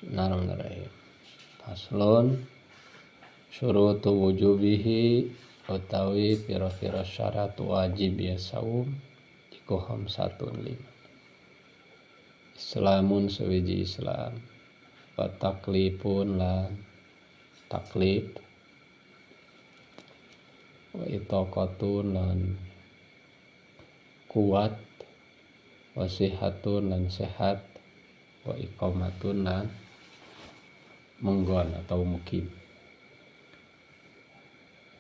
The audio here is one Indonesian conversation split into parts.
Bismillahirrahmanirrahim. Faslun syurutu wujubihi utawi pira-pira syarat wajib ya saum iku khamsatun lima. Islamun sawiji Islam, wa taklifun lan taklif, wa itaqatun lan kuat, wa sihatun lan sehat, wa iqamatun lan menggon atau mukim.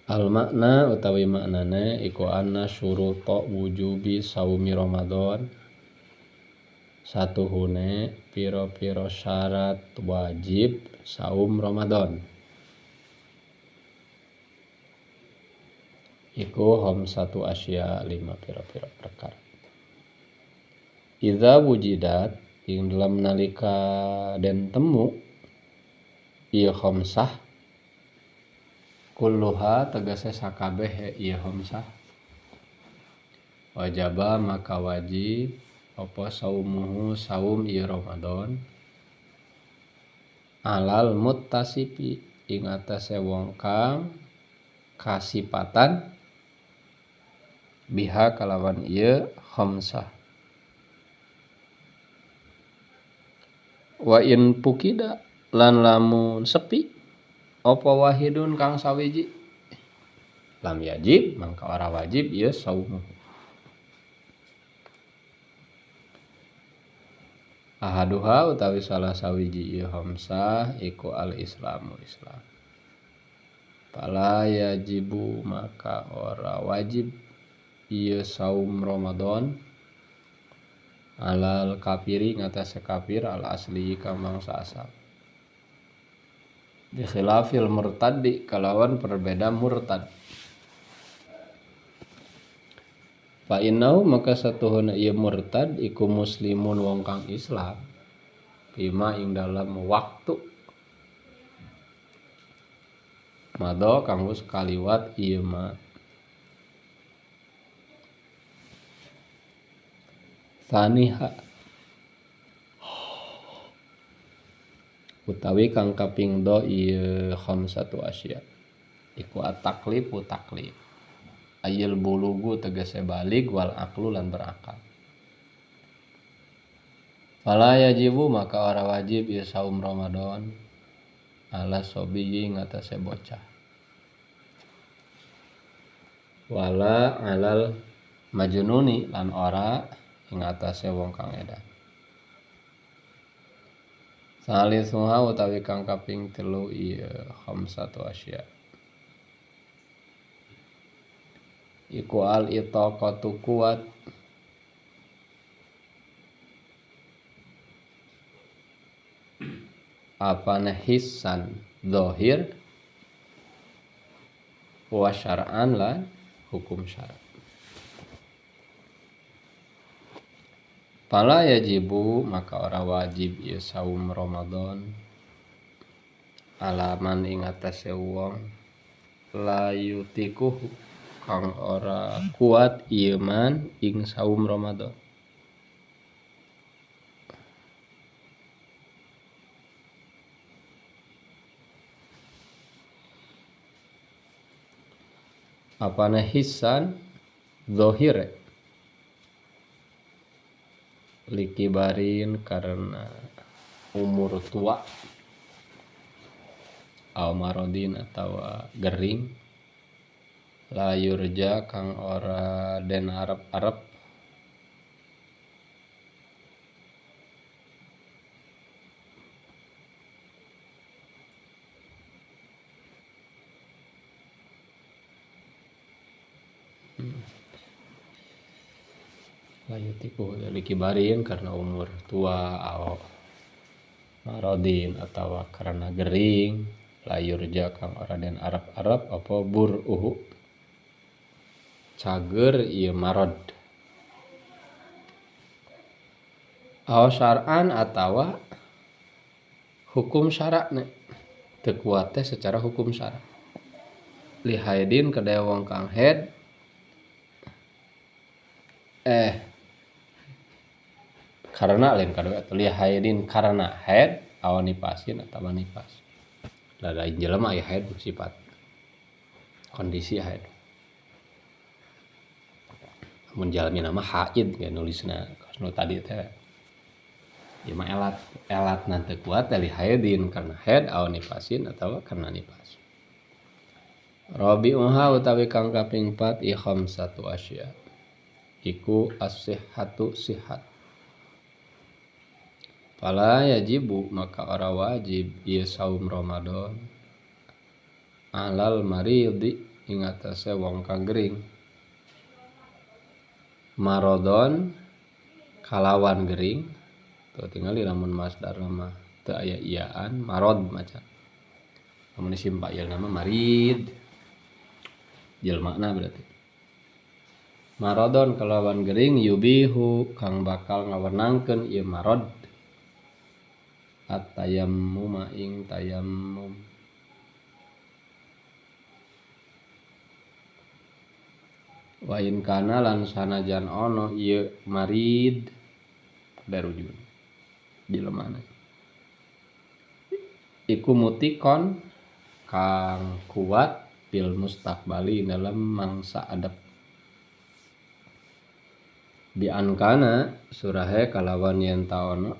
Al makna utawi maknane iku anna syuruta wujubi saumi Ramadan satuhune pira-pira syarat wajib saum Ramadan iku khamsatu asya, 5 pira-pira perkara. Idza wujidat ing dalam nalika den temu ieu khamsah kulluha tegese sakabeh ieu khamsah wajaba maka wajib apa saumuhu saum ieu Ramadan alal muttasifi ing atase wong kang kasipatan biha kalawan ieu khamsah. Wa in pukida lan lamun sepi apa wahidun kang sawiji lam yajib mangka ora wajib ieu saum. Ahaduha utawi salah sawiji ieu khamsah iku al islamu Islam. Fala yajibu maka ora wajib ieu saum Ramadan alal kafiri ngatasé kafir al asli kang mangsa asal. Bi khilafil murtaddi kalawan perbeda murtad. Fa innahu maka satuhuna ieu murtad iku muslimun wong kang Islam bima ing dalam waktu mado kang wis kaliwat ieu mah. Saniha utawi kang kaping do ieu khamsatu asya iku at-taklifu taklif ayil bulugu tegese balik wal aqlu lan berakal. Fala yajibu maka ora wajib ieu saum Ramadan ala sobiyi ngatasé bocah wala alal majnuni lan ora ing atase wong kang edan. Salisuha utawi kang kaping 3 ieu khamsatu asya iku al itaqatu kuat apane hissan zahir wa syar'an lan hukum syara'. Fala yajibu maka ora wajib ieu saum Ramadan alaman ing atase wong la yutikuhu kang ora kuat ieu man ing saum Ramadan. Apane hissan zahir likibarin karena umur tua au marodin atau gering la yurja kang ora den arep-arep layutiku likibarin karena umur tua atau marodin atau karena gering layurja kang ora den arep-arep apa buruhu cager ieu marod aw syar'an atawa hukum syara'na teu kuat teh secara hukum syara' li haidin kedaya wong kang haid karena lain kadua li haidin karena haid awan nipasin atau nipas. Lain jelema aya haid sifat kondisi haid. Mun jalmi nama haid ya nulisna nu tadi teh. Ieu mah elat nanti kuat dari haidin karena haid awan nipasin atau karena nipas. Rabi'uha utawi kang kaping 4 khamsatu asya. Iku as-sihhatu sihat. Fala yajibu maka ora wajib ieu saum Ramadan alal maridi ing atase wong kang gering. Marodon kalawan gering tuh tinggal lamun masdar nama teu aya iaan marod maca. Lamun isim fa'il nama marid. Jelmana berarti. Marodon kalawan gering yubihu kang bakal ngawenangkeun ieu marod at-tayammum ing tayammum. Wa in kana lan sanajan ono ieu marid darujun jelemana iku mutikon kang kuat bil mustaqbali dalam mangsa adep bi ankana surahe kalawan yen taono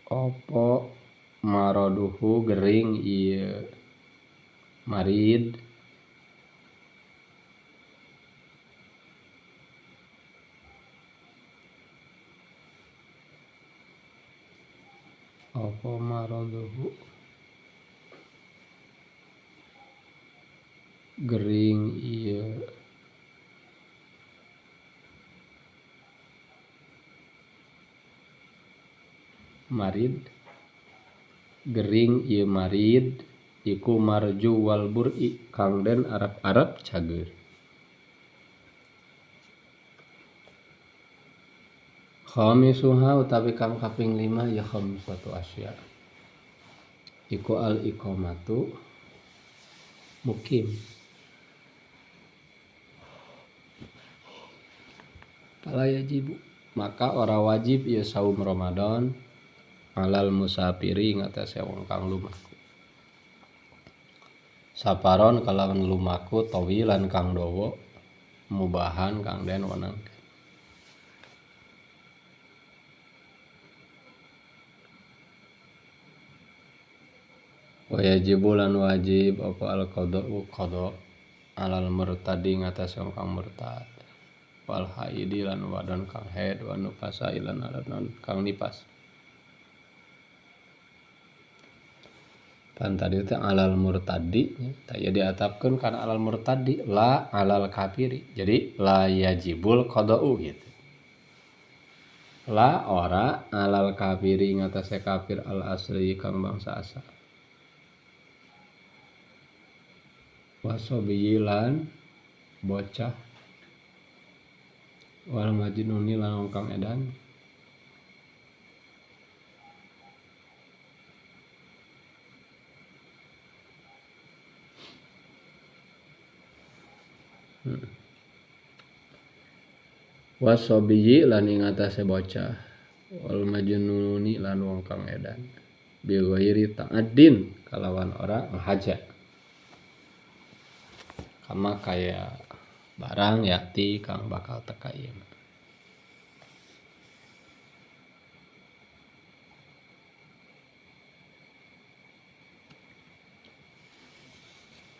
opo maroduhu gering ieu marid opo maroduhu gering ieu marid gering ieu marid iku marju wal bur'i kang den arep-arep cager. Khamisuha utawi kang kaping 5 ya khamsatu asya. Iku al iqamatu mukim. Fala yajibu maka ora wajib ieu saum Ramadan alal musafiri ngatasi wong kang lumaku. Saparon kalawan lumaku tawilan kang dawa mubahan kang den wenangkeun. Wa yajibu lan wajib apa al qada'u qada alal murtadi ngatasi wong kang murtad. Wal haidi lan wadon kang haid wa nufasa ilan wadon kang nipas. Pan tadi teh alal murtadi taya diatapkeun kana alal murtadi la alal kafiri. Jadi la yajibul qada'u gitu. La ora alal kafiri ngatasi kafir al asli kang bangsa asal. Wasobiyilan bocah wal majnuni lan wong kang edan wasobiyyi lan ing atase bocah wal majnuni lan wong kang edan bi ghairi ta'addin kalawan ora ngahaja kama kaya barang yati kang bakal teka ieu.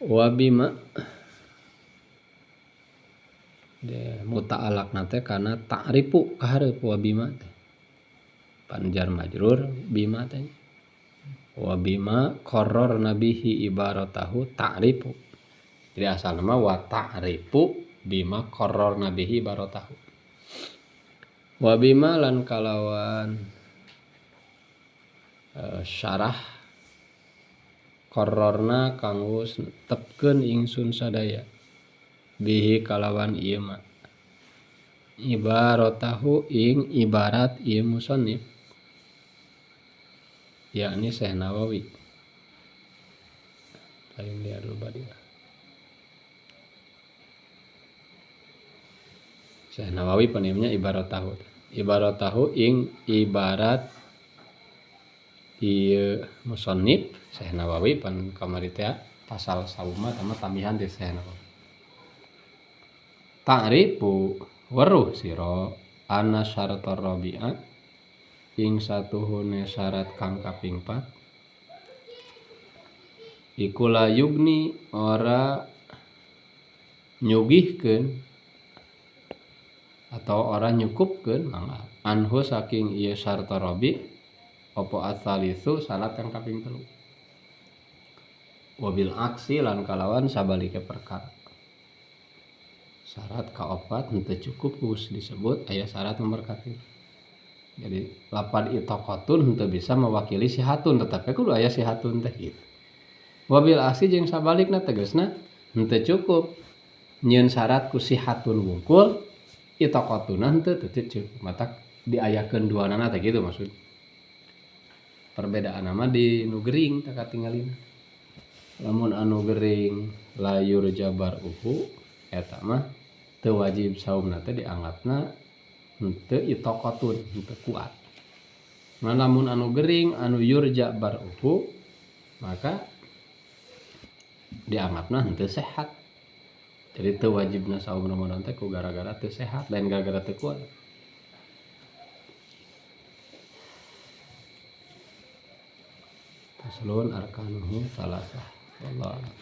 Wa bima de muta'alaq nate kana ta'rifu kahareup wa bima teh panjar majrur bima teh wa bima qarrarna bihi ibaratahu ta'rifu. Jadi asal nama wa ta'rifu bima qarrarna bihi ibaratahu. Wa bima lan kalawan syarah qarrarna kanggo netepkeun ingsun sadaya bihi kalawan ieu mah ibaratahu ing ibarat ieu musannif yakni Syekh Nawawi. Lain dia dulu badilah. Syekh Nawawi penimnya ibaratahu ing ibarat ieu musannif Syekh Nawawi pan kamari teh pasal sauma tama tambihan ti Syekh Nawawi. Ta'rifu weruh sira anna syaratar rabi'a ing satuhune syarat kang kaping 4 iku la yugni ora nyugihkeun atau ora nyukupkeun mangga anhu saking ieu syaratar rabi' apa asalisu syarat kang kaping 3 wabil aksi lan kalawan sabalike perkara. Syarat kaopat henteu cukup geus disebut aya syarat nomor katilu. Jadi lapad itaqatun henteu bisa mewakili sihatun tetapi kudu aya sihatun teh kitu. Wabil aksi jeung sabalikna tegasna henteu cukup nyieun syarat ku sihatun wungkul itaqatuna henteu cukup matak diayakeun duanana teh kitu maksud. Perbedaan mah di nu gering teh katingalina. Lamun anu gering layur jabar eta mah teu wajib saumna teh dianggapna henteu itaqatun henteu kuat. Nah lamun anu gering anu yurja bar maka dianggapna henteu sehat. Jadi teu wajibna saum Ramadan teh ku gara-gara teu sehat lain gara-gara teu kuat. Faslun arkanuhu salasah. Wallahu a'lam.